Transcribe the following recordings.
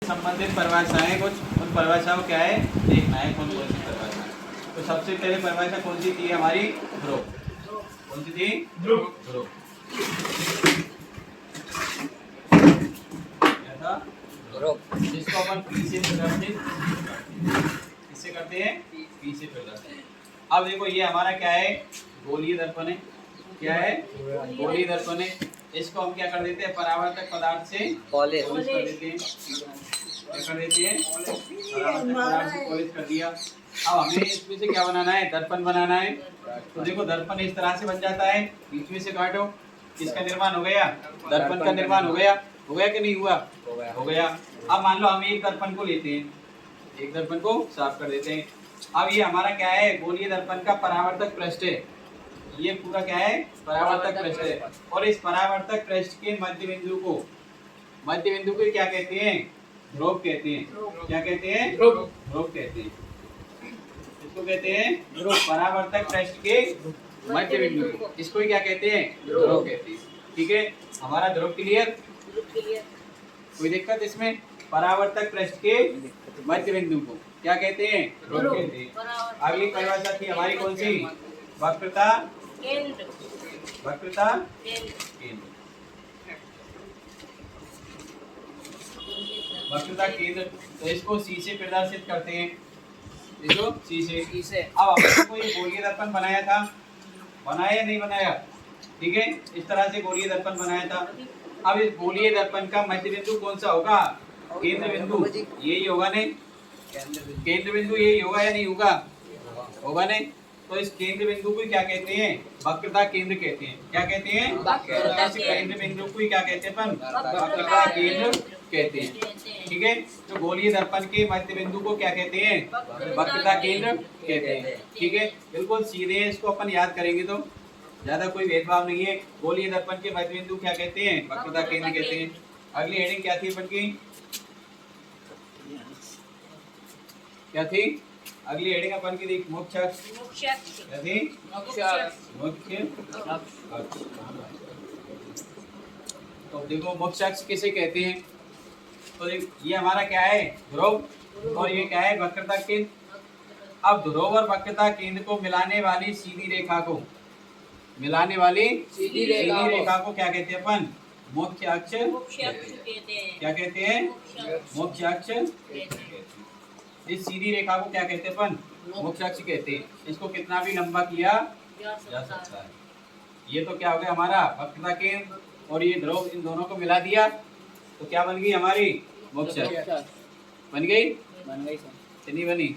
संबंधित परिभाषाएं कुछ, उन परिभाषाओं क्या है देखना है कौन कौन सी परिभाषा। तो सबसे पहले परिभाषा कौन सी थी हमारी? ध्रुव। कौन सी थी? ध्रुव। ध्रुव क्या था? ध्रुव, जिसको अपन पी से प्रदर्शित, किससे करते हैं? पी से प्रदर्शित। अब देखो ये हमारा क्या है? गोलीय दर्पण है। क्या है? गोलीय दर्पण है। इसको हम क्या कर देते हैं? परावर्तक पदार्थ से पॉलिश कर देते हैं। क्या कर देते हैं? परावर्तक पदार्थ से पॉलिश कर दिया। अब हमें इसमें से क्या बनाना है? दर्पण बनाना है। तो देखो दर्पण इस तरह से बन जाता है, बीच में से काटो, किसका निर्माण हो गया? दर्पण का निर्माण हो गया। हो गया कि नहीं हुआ? हो गया। अब मान लो हम एक दर्पण को लेते हैं, एक दर्पण को साफ कर देते हैं। अब ये हमारा क्या है? गोलीय दर्पण का परावर्तक पृष्ठ है। ये पूरा क्या है? परावर्तक पृष्ठ है। और इस परावर्तक पृष्ठ के मध्य बिंदु को क्या कहते हैं? ध्रुव कहते हैं। क्या कहते हैं? ध्रुव कहते हैं। इसको कहते हैं ध्रुव। परावर्तक पृष्ठ के मध्य बिंदु को, इसको क्या कहते हैं? ध्रुव कहते हैं। ठीक है, हमारा ध्रुव क्लियर? कोई दिक्कत इसमें? परावर्तक पृष्ठ के मध्य बिंदु को क्या कहते हैं? ध्रुव कहते हैं। अगली परिभाषा थी हमारी कौन सी? वक्रता केंद्र। वक्रता केंद्र। वक्रता केंद्र, तो इसको सी से प्रदर्शित करते हैं। इसको सी से। अब हमने को ये गोलीय दर्पण बनाया था, बनाया या नहीं बनाया? ठीक है, इस तरह से गोलीय दर्पण बनाया था। अब इस गोलीय दर्पण का मध्य बिंदु कौन सा होगा? केंद्र बिंदु यही होगा नहीं? केंद्र बिंदु यही होगा या नहीं होगा? होगा नहीं? तो इस केंद्र बिंदु को क्या कहते हैं? वक्रता केंद्र कहते हैं। क्या कहते हैं? वक्रता केंद्र बिंदु को क्या कहते हैं? वक्रता केंद्र कहते हैं। ठीक है, तो गोलीय दर्पण के मध्य बिंदु को क्या कहते हैं? वक्रता केंद्र कहते हैं। ठीक है, बिल्कुल सीधे है, इसको अपन याद करेंगे तो ज्यादा कोई भेदभाव नहीं है। गोलीय दर्पण के मध्य बिंदु क्या कहते हैं? वक्रता केंद्र कहते हैं। अगली हेडिंग क्या थी अपन की? क्या थी अगली हेडिंग अपन की? देख, मुख्य अक्ष। क्या थी? मुख्य अक्ष। तो देखो मुख्य अक्ष किसे कहते हैं? तो ये हमारा क्या है? ध्रुव। और ये क्या है? वक्रता केंद्र। अब ध्रुव और वक्रता केंद्र को मिलाने वाली सीधी रेखा को, मिलाने वाली सीधी रेखा को क्या कहते हैं अपन? मुख्य अक्ष कहते हैं। क्या कहते हैं? मुख्य अक्ष कहते हैं। इस सीधी रेखा को क्या कहते हैं अपन? मुख्य अक्ष कहते हैं। इसको कितना भी लंबा किया जा सकता है। ये तो क्या हो गया हमारा? वक्रता केंद्र और ये ध्रुव, इन दोनों को मिला दिया तो क्या बन गई हमारी? मुख्य अक्ष बन गई? नहीं बनी?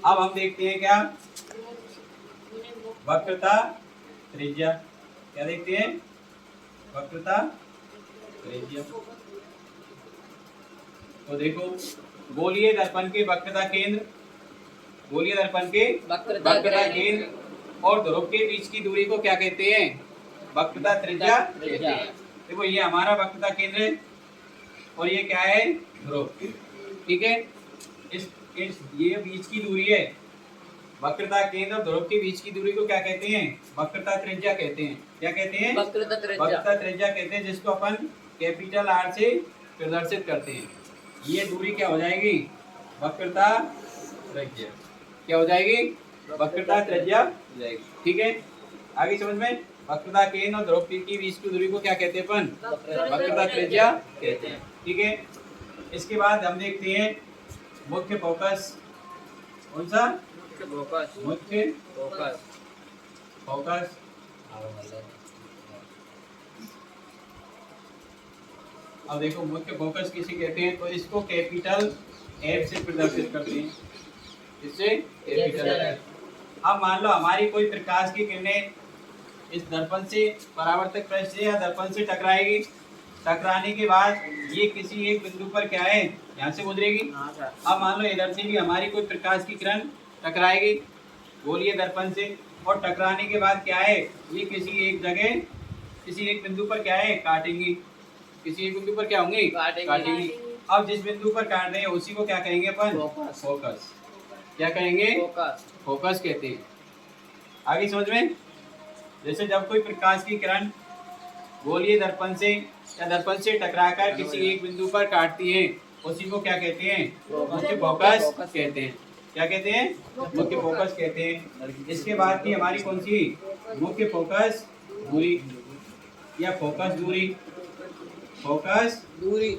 अब हम देखते हैं क्या? वक्रता त्रिज्या। क्या देखते हैं? वक्रता त्रिज्या। तो देखो गोलीय दर्पण के वक्रता केंद्र, गोलीय दर्पण के वक्रता केंद्र और ध्रुव के बीच की दूरी को क्या कहते हैं? वक्रता त्रिज्या कहते हैं। देखो ये हमारा वक्रता केंद्र है और ये क्या है? ध्रुव। ठीक है, इस ये बीच की दूरी है। वक्रता केंद्र और ध्रुव के बीच की दूरी को क्या कहते हैं? वक्रता त्रिज्या कहते हैं। क्या कहते हैं? वक्रता त्रिज्या कहते हैं, जिसको अपन कैपिटल आर से प्रदर्शित करते हैं। ये दूरी क्या हो जाएगी? वक्रता त्रिज्या। क्या हो जाएगी? वक्रता त्रिज्या हो जाएगी। ठीक है, आगे समझ में? वक्रता केंद्र और ध्रुव के बीच की दूरी को क्या कहते हैं अपन? वक्रता त्रिज्या कहते हैं। ठीक है, इसके बाद हम देखते हैं मुख्य फोकस। कौन सा? मुख्य फोकस। अब देखो मुख्य फोकस किसे कहते हैं? तो इसको कैपिटल एफ से प्रदर्शित करते हैं। इससे कैपिटल एफ। अब मान लो हमारी कोई प्रकाश की किरणें इस दर्पण से, परावर्तक पृष्ठ से या दर्पण से टकराएगी। टकराने के बाद ये किसी एक बिंदु पर क्या है? यहाँ से गुजरेगी। अब मान लो इधर से भी हमारी कोई प्रकाश की किरण टकराएगी गोलीय दर्पण से, और टकराने के बाद क्या है? ये किसी एक जगह, किसी एक बिंदु पर क्या है? काटेंगी। किसी एक बिंदु पर क्या होंगी? काटेंगी। अब जिस बिंदु पर काट रहे हैं उसी को क्या कहेंगे अपन? फोकस। क्या कहेंगे? फोकस कहते हैं। आगे समझ में? जैसे जब कोई प्रकाश की किरण गोलीय दर्पण से या दर्पण से टकराकर किसी एक बिंदु पर काटती है, उसी को क्या कहते हैं? मुख्य फोकस कहते हैं। क्या कहते हैं? मुख्य फोकस कहते हैं। इसके बाद की हमारी कौन सी? मुख्य फोकस दूरी या फोकस दूरी। फोकस दूरी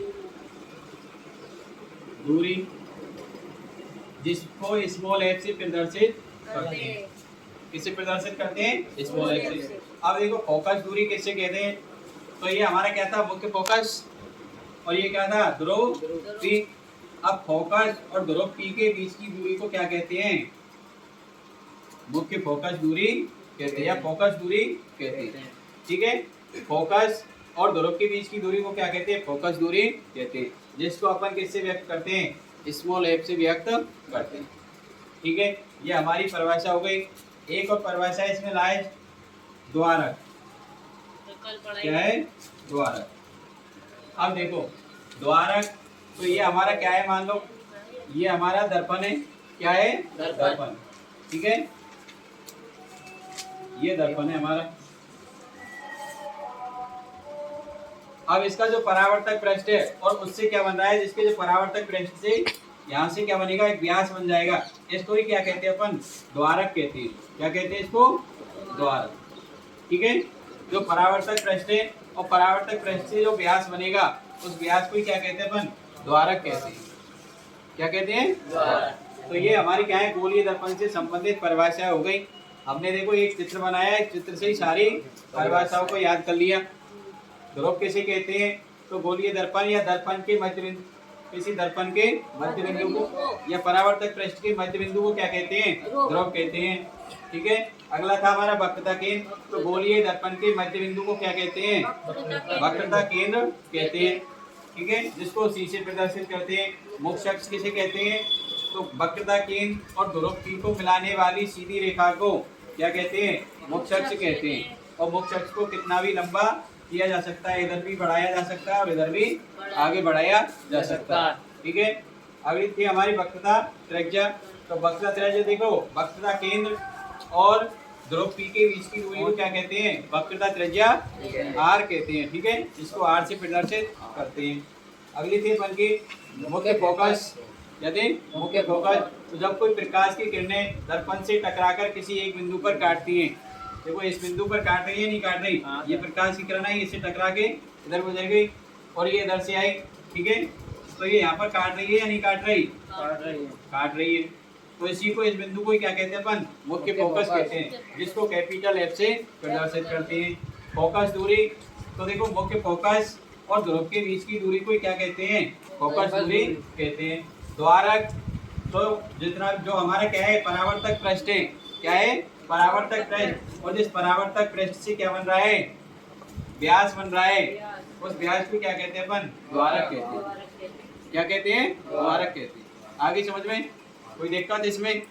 जिसको स्मॉल एफ से प्रदर्शित करते हैं। किससे प्रदर्शित करते हैं? स्मॉल एफ से। अब देखो फोकस दूरी किससे कहते हैं? तो ये हमारा क्या था? मुख्य फोकस, और ये क्या था? ध्रुव पी। अब फोकस और ध्रुव पी के बीच की दूरी को क्या कहते हैं? मुख्य फोकस दूरी कहते हैं या फोकस दूरी कहते हैं। ठीक है, फोकस और ध्रुव के बीच की दूरी को क्या कहते हैं? फोकस दूरी कहते हैं, जिसको अपन किससे व्यक्त करते हैं? स्मॉल एफ से व्यक्त करते हैं। ठीक है, ये हमारी परिभाषा हो गई। एक और परिभाषा इसमें लाए, द्वारक। क्या है? द्वारक। अब देखो द्वारक, तो ये हमारा क्या है? मान लो ये हमारा दर्पण है। क्या है? दर्पण। ठीक है, ये दर्पण है हमारा। अब इसका जो परावर्तक पृष्ठ है और उससे क्या बन रहा है? जिसके जो परावर्तक पृष्ठ से यहाँ से क्या बनेगा? एक व्यास बन जाएगा। इसको ही क्या कहते हैं अपन? द्वारक कहते हैं। क्या कहते हैं इसको? द्वारक। ठीक है, जो परावर्तक पृष्ठ है और परावर्तक पृष्ठ से जो व्यास बनेगा, उस व्यास को ही क्या कहते हैं अपन? द्वारक कहते हैं। क्या कहते हैं? द्वारक। तो ये हमारी क्या है? गोलीय दर्पण से संबंधित परिभाषा हो गई। हमने देखो एक चित्र बनाया है, चित्र से ही सारी परिभाषाओं को याद कर लिया। ध्रुव किसे कहते हैं? तो गोलीय दर्पण या दर्पण के मध्य बिंदु, किसी दर्पण के मध्य बिंदु को या परावर्तक पृष्ठ के मध्य बिंदु को क्या कहते हैं? ध्रुव कहते हैं। ठीक है, अगला था हमारा वक्रता केंद्र। तो गोलीय दर्पण के मध्य बिंदु को क्या कहते हैं? वक्रता केंद्र कहते हैं। ठीक है, जिसको सी से प्रदर्शित करते हैं। मुख्य अक्ष किसे कहते हैं? तो वक्रता केंद्र और ध्रुव पी को मिलाने वाली सीधी रेखा को क्या कहते हैं? मुख्य अक्ष कहते हैं। और मुख्य अक्ष को कितना भी लंबा किया जा सकता है, इधर भी बढ़ाया जा सकता है और इधर भी आगे बढ़ाया जा सकता है। ठीक है, अगली थी हमारी वक्रता त्रिज्या। तो वक्रता त्रिज्या देखो, वक्रता केंद्र और ध्रुव पी के बीच की दूरी को क्या कहते हैं? वक्रता त्रिज्या आर कहते हैं। ठीक है, इसको आर से प्रदर्शित करते हैं। अगली थी अपन की मुख्य फोकस। यदि मुख्य फोकस, तो जब कोई प्रकाश की किरणें दर्पण से टकराकर किसी एक बिंदु पर काटती हैं। देखो इस बिंदु पर काट रही है, नहीं काट रही? ये प्रकाश की किरण है, इससे टकरा के इधर गुजर गई और ये इधर से आई। ठीक है, तो ये यहाँ पर काट रही है या नहीं काट रही? काट रही है। तो इसी को, इस बिंदु को क्या कहते हैं अपन? मुख्य फोकस कहते हैं, जिसको कैपिटल एफ से प्रदर्शित करते हैं। फोकस दूरी, तो देखो मुख्य फोकस और ध्रुव के बीच की दूरी को क्या कहते हैं? फोकस दूरी कहते हैं। द्वारक, तो जितना जो हमारा क्या है? परावर्तक पृष्ठ है। क्या है? परावर्तक पृष्ठ। और जिस परावर्तक पृष्ठ से क्या बन रहा है? व्यास बन रहा है, उस व्यास को क्या कहते हैं अपन? द्वारक कहते हैं। क्या कहते हैं? द्वारक कहते हैं। आगे समझ में कोई दिक्कत इसमें?